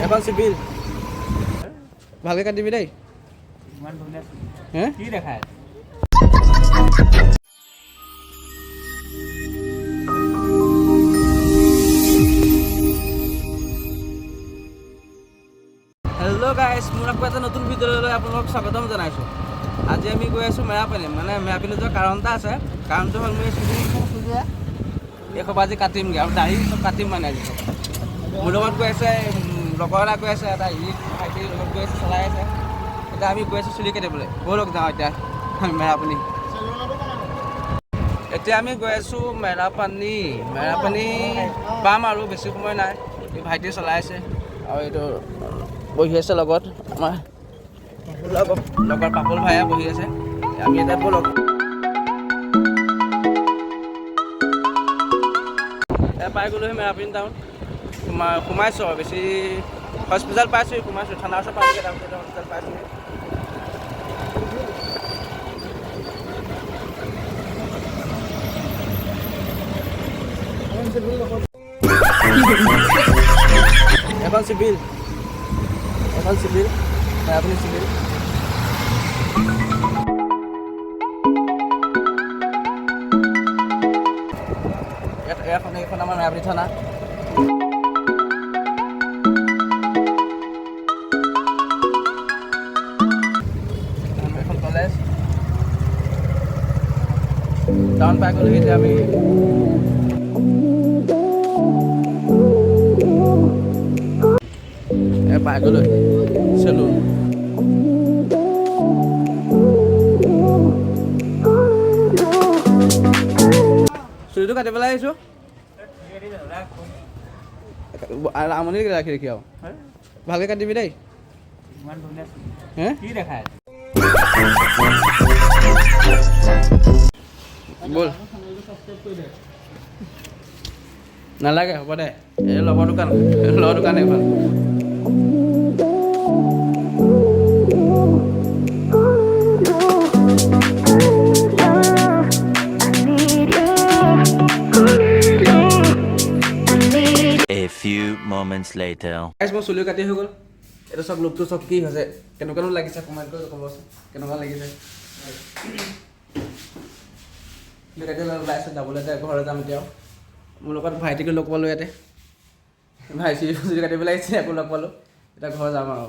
এখন চিভিল ভালকৈ কাটিবি দেই। হে কি দেখায় হেল্ল' গাইছ, মোৰ আকৌ এটা নতুন ভিডিঅ'লৈ আপোনালোকক স্বাগতম জনাইছোঁ। আজি আমি গৈ আছোঁ মেৰাপানী। মানে মেৰাপানী যোৱাৰ কাৰণ এটা আছে। কাৰণটো হ'ল মই এইসোপা আজি কাটিমগৈ আৰু দাঢ়ি চব কাটিম মানে আজি চব। মোৰ লগত গৈ আছে লগৰ এটা গৈ আছে, এটা ভাইটিৰ লগত গৈ আছে, চলাই আছে। এতিয়া আমি গৈ আছোঁ চুলি কাটিবলৈ। ব'লক যাওঁ এতিয়া মেৰাপানী। এতিয়া আমি গৈ আছোঁ মেৰাপানী পাম আৰু বেছি সময় নাই। এই ভাইটিয়ে চলাই আছে আৰু এইটো বহি আছে লগত আমাৰ লগৰ পাপল ভাইয়া বহি আছে। আমি এতিয়া ব'লক পাই গ'লোহি মেৰাপানী টাউন। সোমাইছোঁ আৰু বেছি হস্পিটেল পাইছোঁ, সোমাইছোঁ থানাৰ ওচৰত পাইছোঁ, তাৰপিছত হস্পিটেল পাইছোঁ। এখন চিভিল মেৰাপানী চিভিল। এইখন আমাৰ মেৰাপানী থানা। এখন কলেজ টাউন পাই গ'লোহি এতিয়া আমি। পাই গ'লো চেলুন। চুলিটো কাটি পেলাই আহিছোঁ। আমনি ৰাখি আৰু ভালকৈ কাটিবি দেই। হে কি দেখায় ব'ল নালাগে, হ'ব দে। এই লগৰ দোকান এইখন। A few moments later. মোৰ চুলি কাটি হৈ গ'ল। এইটো চব লোকটো চব কি হৈছে, কেনেকুৱানো লাগিছে কমেণ্ট কৰি ক'বচোন কেনেকুৱা লাগিছে। চুলি কাটি ওলাইছোঁ যাবলৈ, ঘৰলৈ যাম এতিয়া। মোৰ লগত ভাইটিকো লগ পালোঁ ইয়াতে। ভাইটি চুলি কাটিবলৈ আহিছে, আকৌ লগ পালোঁ। এতিয়া ঘৰ যাম আৰু।